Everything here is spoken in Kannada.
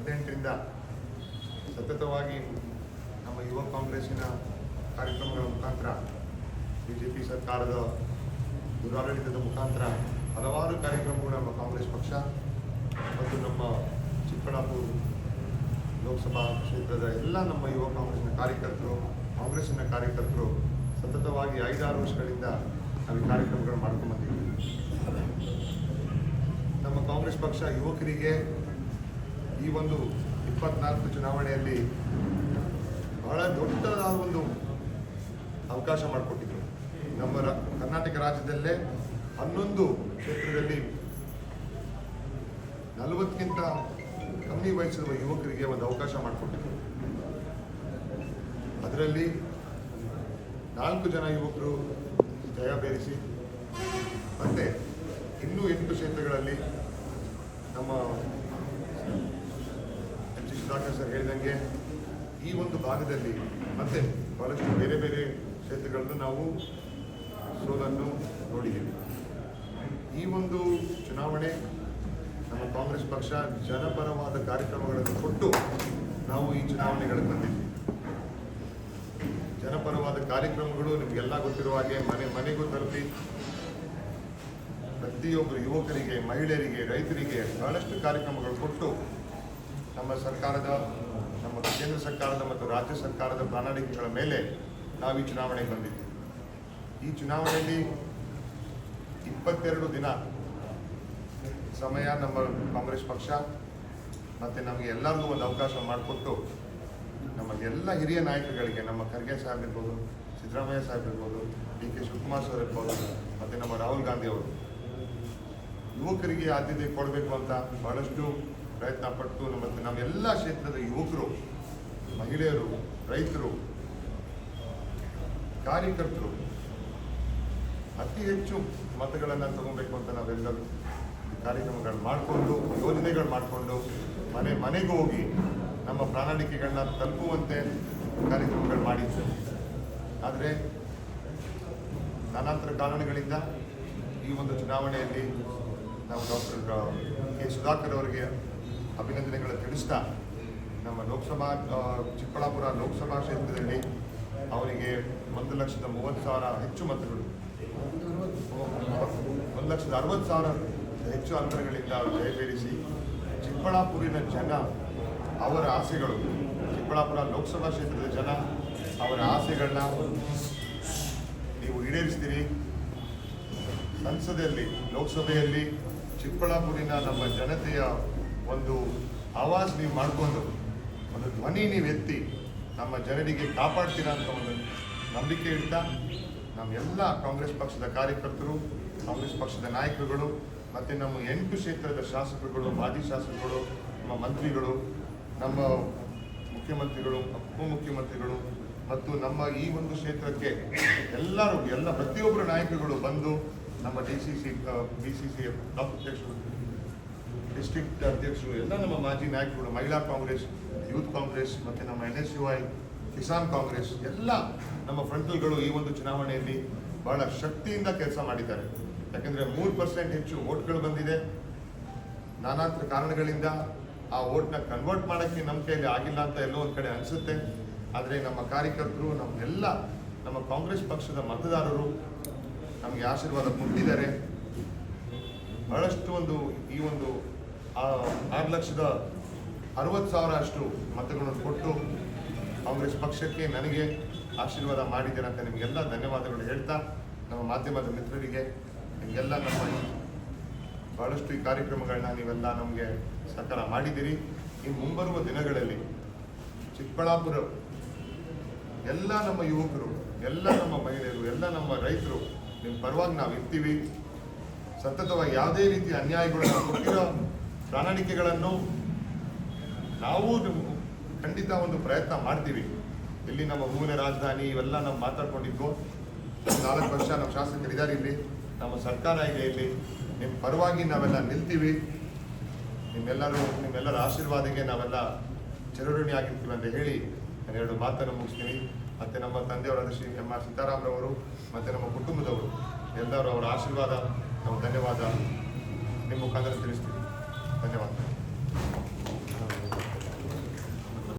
2018ರಿಂದ ಸತತವಾಗಿ ನಮ್ಮ ಯುವ ಕಾಂಗ್ರೆಸ್ಸಿನ ಕಾರ್ಯಕ್ರಮಗಳ ಮುಖಾಂತರ ಬಿಜೆಪಿ ಸರ್ಕಾರದ ದುರಾಡಳಿತದ ಮುಖಾಂತರ ಹಲವಾರು ಕಾರ್ಯಕ್ರಮಗಳು ನಮ್ಮ ಕಾಂಗ್ರೆಸ್ ಪಕ್ಷ ಮತ್ತು ನಮ್ಮ ಚಿಕ್ಕಬಳ್ಳಾಪುರ ಲೋಕಸಭಾ ಕ್ಷೇತ್ರದ ಎಲ್ಲ ನಮ್ಮ ಯುವ ಕಾಂಗ್ರೆಸ್ಸಿನ ಕಾರ್ಯಕರ್ತರು ಸತತವಾಗಿ 5-6 ವರ್ಷಗಳಿಂದ ನಾವು ಈ ಕಾರ್ಯಕ್ರಮಗಳು ಮಾಡ್ಕೊಂಡು ಬಂದಿದ್ದೀವಿ. ನಮ್ಮ ಕಾಂಗ್ರೆಸ್ ಪಕ್ಷ ಯುವಕರಿಗೆ ಈ ಒಂದು 24 ಚುನಾವಣೆಯಲ್ಲಿ ಬಹಳ ದೊಡ್ಡದಾದ ಒಂದು ಅವಕಾಶ ಮಾಡಿಕೊಟ್ಟಿದ್ರು. ನಮ್ಮ ಕರ್ನಾಟಕ ರಾಜ್ಯದಲ್ಲೇ 11 ಕ್ಷೇತ್ರದಲ್ಲಿ 40ಕ್ಕಿಂತ ಕಮ್ಮಿ ವಯಸ್ಸಿರುವ ಯುವಕರಿಗೆ ಒಂದು ಅವಕಾಶ ಮಾಡಿಕೊಟ್ಟಿದ್ರು. ಅದರಲ್ಲಿ 4 ಜನ ಯುವಕರು ಜಯ ಬೇರಿಸಿ ಮತ್ತೆ ಇನ್ನೂ 8 ಕ್ಷೇತ್ರಗಳಲ್ಲಿ ನಮ್ಮ ಎಚ್ ಸುಧಾಕರ್ ಸರ್ ಹೇಳಿದಂಗೆ ಈ ಒಂದು ಭಾಗದಲ್ಲಿ ಮತ್ತೆ ಬಹಳಷ್ಟು ಬೇರೆ ಬೇರೆ ಕ್ಷೇತ್ರಗಳನ್ನು ನಾವು ಸೋಲನ್ನು ನೋಡಿದ್ದೀವಿ. ಈ ಒಂದು ಚುನಾವಣೆ ನಮ್ಮ ಕಾಂಗ್ರೆಸ್ ಪಕ್ಷ ಜನಪರವಾದ ಕಾರ್ಯಕ್ರಮಗಳನ್ನು ಕೊಟ್ಟು ನಾವು ಈ ಚುನಾವಣೆಗಳಿಗೆ ಬಂದಿದ್ದೀವಿ. ಜನಪರವಾದ ಕಾರ್ಯಕ್ರಮಗಳು ನಿಮಗೆಲ್ಲ ಗೊತ್ತಿರುವ ಹಾಗೆ ಮನೆಗೂ ತಲುಪಿ ಪ್ರತಿಯೊಬ್ಬರು ಯುವಕರಿಗೆ, ಮಹಿಳೆಯರಿಗೆ, ರೈತರಿಗೆ ಬಹಳಷ್ಟು ಕಾರ್ಯಕ್ರಮಗಳು ಕೊಟ್ಟು ನಮ್ಮ ಕೇಂದ್ರ ಸರ್ಕಾರದ ಮತ್ತು ರಾಜ್ಯ ಸರ್ಕಾರದ ಪ್ರಣಾಳಿಕೆಗಳ ಮೇಲೆ ನಾವು ಈ ಚುನಾವಣೆಗೆ ಬಂದಿದ್ದೀವಿ. ಈ ಚುನಾವಣೆಯಲ್ಲಿ 22 ದಿನ ಸಮಯ ನಮ್ಮ ಕಾಂಗ್ರೆಸ್ ಪಕ್ಷ ಮತ್ತು ನಮಗೆ ಎಲ್ಲರಿಗೂ ಒಂದು ಅವಕಾಶ ಮಾಡಿಕೊಟ್ಟು ನಮ್ಮ ಎಲ್ಲ ಹಿರಿಯ ನಾಯಕರುಗಳಿಗೆ, ನಮ್ಮ ಖರ್ಗೆ ಸಾಹೇಬ್ ಇರ್ಬೋದು, ಸಿದ್ದರಾಮಯ್ಯ ಸಾಹೇಬ್ ಇರ್ಬೋದು, ಡಿ ಕೆ ಶಿವಕುಮಾರ್ ಸರ್ ಇರ್ಬೋದು, ಮತ್ತು ನಮ್ಮ ರಾಹುಲ್ ಗಾಂಧಿ ಅವರು ಯುವಕರಿಗೆ ಆದ್ಯತೆ ಕೊಡಬೇಕು ಅಂತ ಬಹಳಷ್ಟು ಪ್ರಯತ್ನ ಪಟ್ಟು ಮತ್ತು ನಮ್ಮೆಲ್ಲ ಕ್ಷೇತ್ರದ ಯುವಕರು, ಮಹಿಳೆಯರು, ರೈತರು, ಕಾರ್ಯಕರ್ತರು ಅತಿ ಹೆಚ್ಚು ಮತಗಳನ್ನು ತಗೋಬೇಕು ಅಂತ ನಾವೆಲ್ಲರೂ ಕಾರ್ಯಕ್ರಮಗಳು ಮಾಡಿಕೊಂಡು, ಯೋಜನೆಗಳು ಮಾಡಿಕೊಂಡು ಮನೆಗೂ ಹೋಗಿ ನಮ್ಮ ಪ್ರಣಾಳಿಕೆಗಳನ್ನ ತಲುಪುವಂತೆ ಕಾರ್ಯಕ್ರಮಗಳು ಮಾಡಿದ್ವಿ. ಆದರೆ ನಾನಾಂತರ ಕಾರಣಗಳಿಂದ ಈ ಒಂದು ಚುನಾವಣೆಯಲ್ಲಿ ನಾವು ಡಾಕ್ಟರ್ ಕೆ ಸುಧಾಕರ್ ಅವರಿಗೆ ಅಭಿನಂದನೆಗಳನ್ನು ತಿಳಿಸ್ತಾ ನಮ್ಮ ಚಿಕ್ಕಬಳ್ಳಾಪುರ ಲೋಕಸಭಾ ಕ್ಷೇತ್ರದಲ್ಲಿ ಅವರಿಗೆ 1,30,30,000 ಹೆಚ್ಚು ಮತಗಳು, 1,60,000 ಹೆಚ್ಚು ಅಂತರಗಳಿಂದ ಜಯಬೇರಿಸಿ ಚಿಕ್ಕಬಳ್ಳಾಪುರಿನ ಜನ ಅವರ ಆಸೆಗಳು, ಚಿಕ್ಕಬಳ್ಳಾಪುರ ಲೋಕಸಭಾ ಕ್ಷೇತ್ರದ ಜನ ಅವರ ಆಸೆಗಳನ್ನ ನೀವು ಈಡೇರಿಸ್ತೀರಿ. ಸಂಸದೆಯಲ್ಲಿ, ಲೋಕಸಭೆಯಲ್ಲಿ ಚಿಕ್ಕಬಳ್ಳಾಪುರಿನ ನಮ್ಮ ಜನತೆಯ ಒಂದು ಆವಾಜ್ ನೀವು ಮಾಡಿಕೊಂಡು ಒಂದು ಧ್ವನಿ ನೀವು ಎತ್ತಿ ನಮ್ಮ ಜನರಿಗೆ ಕಾಪಾಡ್ತೀರಾ ಅಂತ ಒಂದು ನಂಬಿಕೆ ಇಡ್ತಾ ನಮ್ಮೆಲ್ಲ ಕಾಂಗ್ರೆಸ್ ಪಕ್ಷದ ಕಾರ್ಯಕರ್ತರು, ಕಾಂಗ್ರೆಸ್ ಪಕ್ಷದ ನಾಯಕರುಗಳು ಮತ್ತು ನಮ್ಮ 8 ಕ್ಷೇತ್ರದ ಶಾಸಕರುಗಳು, ಮಾಜಿ ಶಾಸಕರು, ನಮ್ಮ ಮಂತ್ರಿಗಳು, ನಮ್ಮ ಮುಖ್ಯಮಂತ್ರಿಗಳು, ಉಪಮುಖ್ಯಮಂತ್ರಿಗಳು ಮತ್ತು ನಮ್ಮ ಈ ಒಂದು ಕ್ಷೇತ್ರಕ್ಕೆ ಎಲ್ಲ ಪ್ರತಿಯೊಬ್ಬರು ನಾಯಕರುಗಳು ಬಂದು ನಮ್ಮ BCC ಬ್ಲಾಕ್ ಅಧ್ಯಕ್ಷರು, ಡಿಸ್ಟ್ರಿಕ್ಟ್ ಅಧ್ಯಕ್ಷರು, ಎಲ್ಲ ನಮ್ಮ ಮಾಜಿ ನಾಯಕರುಗಳು, ಮಹಿಳಾ ಕಾಂಗ್ರೆಸ್, ಯೂತ್ ಕಾಂಗ್ರೆಸ್ ಮತ್ತು ನಮ್ಮ NSUI, ಕಿಸಾನ್ ಕಾಂಗ್ರೆಸ್ ಎಲ್ಲ ನಮ್ಮ ಫ್ರಂಟಲ್ಗಳು ಈ ಒಂದು ಚುನಾವಣೆಯಲ್ಲಿ ಬಹಳ ಶಕ್ತಿಯಿಂದ ಕೆಲಸ ಮಾಡಿದ್ದಾರೆ. ಯಾಕೆಂದರೆ 3% ಹೆಚ್ಚು ಓಟ್ಗಳು ಬಂದಿದೆ. ನಾನಾಂತರ ಕಾರಣಗಳಿಂದ ಆ ಓಟ್ನ ಕನ್ವರ್ಟ್ ಮಾಡೋಕ್ಕೆ ನಮ್ಮ ಕೈಯಲ್ಲಿ ಆಗಿಲ್ಲ ಅಂತ ಎಲ್ಲೋ ಒಂದು ಕಡೆ ಅನಿಸುತ್ತೆ. ಆದರೆ ನಮ್ಮ ಕಾರ್ಯಕರ್ತರು, ನಮ್ಮ ಕಾಂಗ್ರೆಸ್ ಪಕ್ಷದ ಮತದಾರರು ನಮಗೆ ಆಶೀರ್ವಾದ ಕೊಟ್ಟಿದ್ದಾರೆ. ಬಹಳಷ್ಟು ಈ ಒಂದು 6,60,000 ಅಷ್ಟು ಮತಗಳನ್ನು ಕೊಟ್ಟು ಕಾಂಗ್ರೆಸ್ ಪಕ್ಷಕ್ಕೆ ನನಗೆ ಆಶೀರ್ವಾದ ಮಾಡಿದ್ದೀರ ಅಂತ ನಿಮಗೆಲ್ಲ ಧನ್ಯವಾದಗಳು ಹೇಳ್ತಾ, ನಮ್ಮ ಮಾಧ್ಯಮದ ಮಿತ್ರರಿಗೆ ನಿಮಗೆಲ್ಲ ಬಹಳಷ್ಟು ಈ ಕಾರ್ಯಕ್ರಮಗಳನ್ನ ನೀವೆಲ್ಲ ನಮಗೆ ಸಹಕಾರ ಮಾಡಿದ್ದೀರಿ. ಇನ್ನು ಮುಂಬರುವ ದಿನಗಳಲ್ಲಿ ಚಿಕ್ಕಬಳ್ಳಾಪುರ ಎಲ್ಲ ನಮ್ಮ ಯುವಕರು, ಎಲ್ಲ ನಮ್ಮ ಮಹಿಳೆಯರು, ಎಲ್ಲ ನಮ್ಮ ರೈತರು ನಿಮ್ಮ ಪರವಾಗಿ ನಾವು ಇರ್ತೀವಿ. ಸತತವಾಗಿ ಯಾವುದೇ ರೀತಿಯ ಅನ್ಯಾಯಗಳನ್ನು ಕೊಟ್ಟಿರೋ ಪ್ರಣಾಳಿಕೆಗಳನ್ನು ನಾವು ಖಂಡಿತ ಒಂದು ಪ್ರಯತ್ನ ಮಾಡ್ತೀವಿ. ಇಲ್ಲಿ ನಮ್ಮ ಹೂವಿನ ರಾಜಧಾನಿ ಇವೆಲ್ಲ ನಾವು ಮಾತಾಡ್ಕೊಂಡಿದ್ವು. 4 ವರ್ಷ ನಮ್ಮ ಶಾಸಕರಿದ್ದಾರೆ ಇಲ್ಲಿ, ನಮ್ಮ ಸರ್ಕಾರ ಇದೆ ಇಲ್ಲಿ, ನಿಮ್ಮ ಪರವಾಗಿ ನಾವೆಲ್ಲ ನಿಲ್ತೀವಿ. ನಿಮ್ಮೆಲ್ಲರ ಆಶೀರ್ವಾದಕ್ಕೆ ನಾವೆಲ್ಲ ಚಿರಋಣಿ ಆಗಿರ್ತೀವಿ ಅಂತ ಹೇಳಿ ನಾನು 2 ಮಾತನ್ನು ಮುಗಿಸ್ತೀನಿ. ಮತ್ತು ನಮ್ಮ ತಂದೆಯವರಾದ ಶ್ರೀ M.R. ಸೀತಾರಾಮರವರು ಮತ್ತು ನಮ್ಮ ಕುಟುಂಬದವರು ಎಲ್ಲರೂ ಅವರ ಆಶೀರ್ವಾದ, ನಾವು ಧನ್ಯವಾದ ನಿಮ್ಮ ಮುಖಾಂತರ ತಿಳಿಸ್ತೀವಿ. ಧನ್ಯವಾದ.